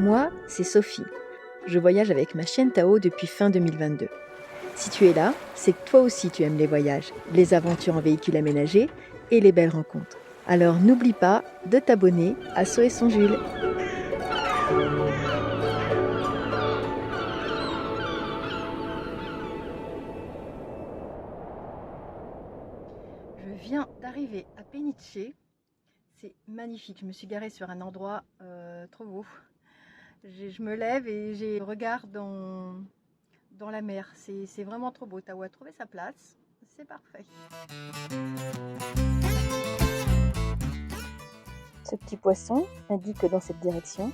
Moi, c'est Sophie. Je voyage avec ma chienne Tao depuis fin 2022. Si tu es là, c'est que toi aussi tu aimes les voyages, les aventures en véhicule aménagé et les belles rencontres. Alors n'oublie pas de t'abonner à So et son Jules. Je viens d'arriver à Peniche. C'est magnifique. Je me suis garée sur un endroit trop beau. Je me lève et j'ai le regard dans la mer. C'est vraiment trop beau. Tao a trouvé sa place. C'est parfait. Ce petit poisson indique que dans cette direction,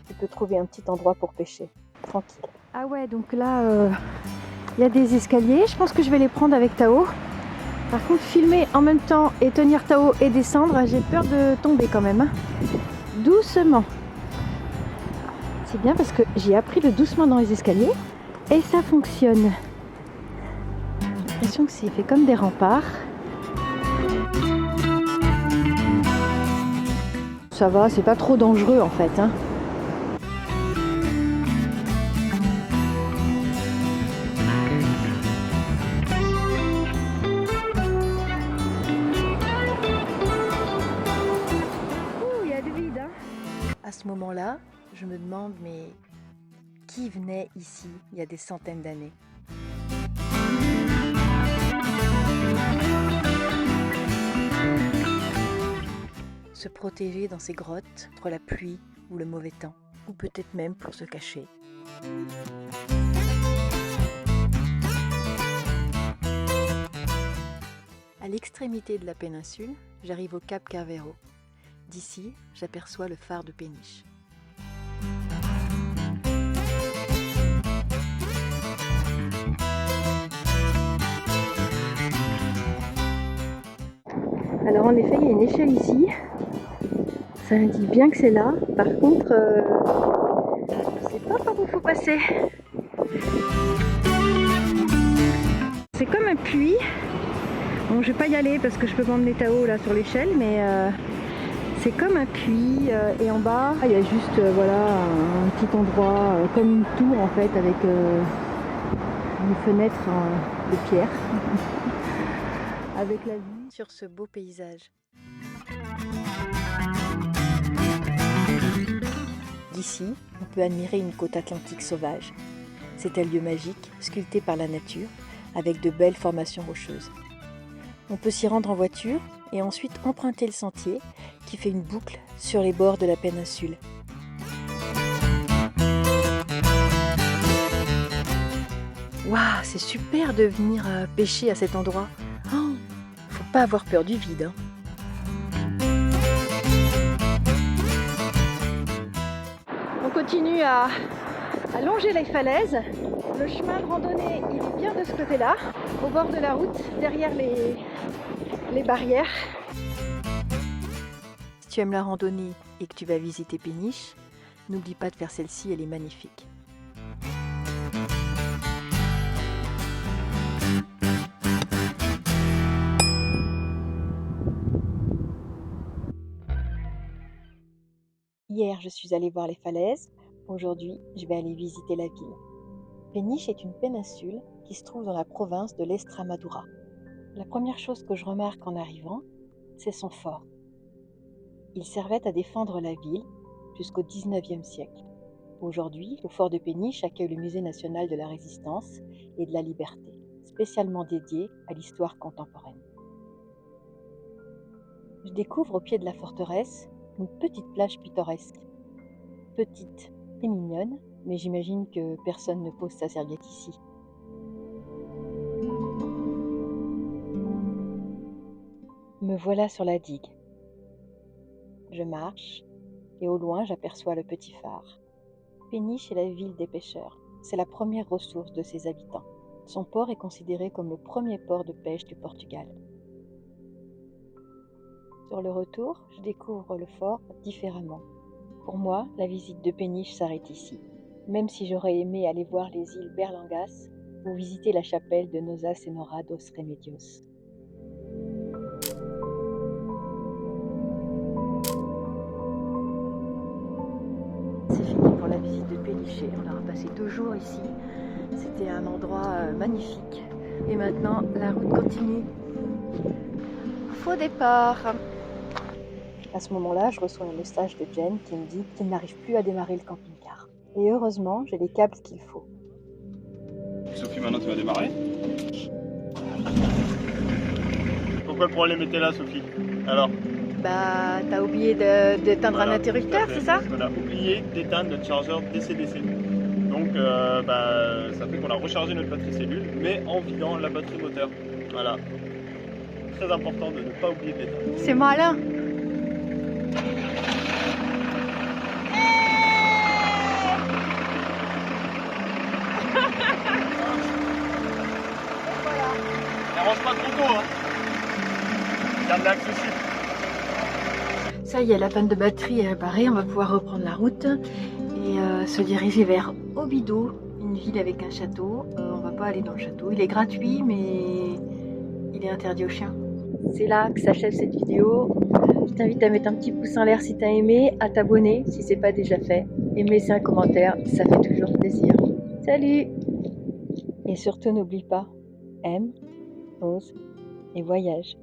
tu peux trouver un petit endroit pour pêcher. Tranquille. Ah ouais, donc là, il y a des escaliers. Je pense que je vais les prendre avec Tao. Par contre, filmer en même temps et tenir Tao et descendre, j'ai peur de tomber quand même. Doucement. C'est bien parce que j'ai appris le doucement dans les escaliers et ça fonctionne. J'ai l'impression que c'est fait comme des remparts. Ça va, c'est pas trop dangereux en fait. Il y a du vide. À ce moment-là, je me demande, mais qui venait ici il y a des centaines d'années ? Se protéger dans ces grottes contre la pluie ou le mauvais temps, ou peut-être même pour se cacher. À l'extrémité de la péninsule, j'arrive au cap Carvero. D'ici, j'aperçois le phare de Peniche. Alors en effet, il y a une échelle ici. Ça indique bien que c'est là. Par contre, je ne sais pas par où il faut passer. C'est comme un puits. Bon, je vais pas y aller parce que je peux m'emmener Tao là sur l'échelle, mais c'est comme un puits. Et en bas, il y a juste voilà, un petit endroit comme une tour en fait avec une fenêtre de pierre. Avec la vue sur ce beau paysage. D'ici, on peut admirer une côte atlantique sauvage. C'est un lieu magique, sculpté par la nature, avec de belles formations rocheuses. On peut s'y rendre en voiture et ensuite emprunter le sentier qui fait une boucle sur les bords de la péninsule. Waouh, c'est super de venir pêcher à cet endroit. Oh, faut pas avoir peur du vide. On continue à longer les falaises. Le chemin de randonnée, il est bien de ce côté-là, au bord de la route, derrière les barrières. Si tu aimes la randonnée et que tu vas visiter Peniche, n'oublie pas de faire celle-ci, elle est magnifique. Hier, je suis allée voir les falaises. Aujourd'hui, je vais aller visiter la ville. Peniche est une péninsule qui se trouve dans la province de l'Estremadura. La première chose que je remarque en arrivant, c'est son fort. Il servait à défendre la ville jusqu'au XIXe siècle. Aujourd'hui, le fort de Peniche accueille le Musée national de la Résistance et de la Liberté, spécialement dédié à l'histoire contemporaine. Je découvre au pied de la forteresse une petite plage pittoresque. Petite et mignonne, mais j'imagine que personne ne pose sa serviette ici. Me voilà sur la digue. Je marche et au loin j'aperçois le petit phare. Peniche est la ville des pêcheurs. C'est la première ressource de ses habitants. Son port est considéré comme le premier port de pêche du Portugal. Sur le retour, je découvre le fort différemment. Pour moi, la visite de Peniche s'arrête ici, même si j'aurais aimé aller voir les îles Berlengas ou visiter la chapelle de Nossa Senhora dos Remédios. C'est fini pour la visite de Péniché. On aura passé 2 jours ici. C'était un endroit magnifique. Et maintenant, la route continue. Faux départ. À ce moment-là, je reçois un message de Jen qui me dit qu'il n'arrive plus à démarrer le camping-car. Et heureusement, j'ai les câbles qu'il faut. Sophie, maintenant tu vas démarrer. Pourquoi le problème était là, Sophie? Alors? Bah, t'as oublié d'éteindre un interrupteur, c'est ça? On a oublié d'éteindre notre chargeur DC-DC. Donc, ça fait qu'on a rechargé notre batterie cellule, mais en vidant la batterie moteur. Voilà. Très important de ne pas oublier de l'éteindre. C'est malin! N'arrange pas trop tôt, hein. Garde l'accessible. Ça y est, la panne de batterie est réparée, on va pouvoir reprendre la route et se diriger vers Obido, une ville avec un château. On va pas aller dans le château, il est gratuit mais il est interdit aux chiens. C'est là que s'achève cette vidéo. Je t'invite à mettre un petit pouce en l'air si t'as aimé, à t'abonner si c'est pas déjà fait, et me laisser un commentaire, ça fait toujours plaisir. Salut! Et surtout n'oublie pas, aime, ose et voyage.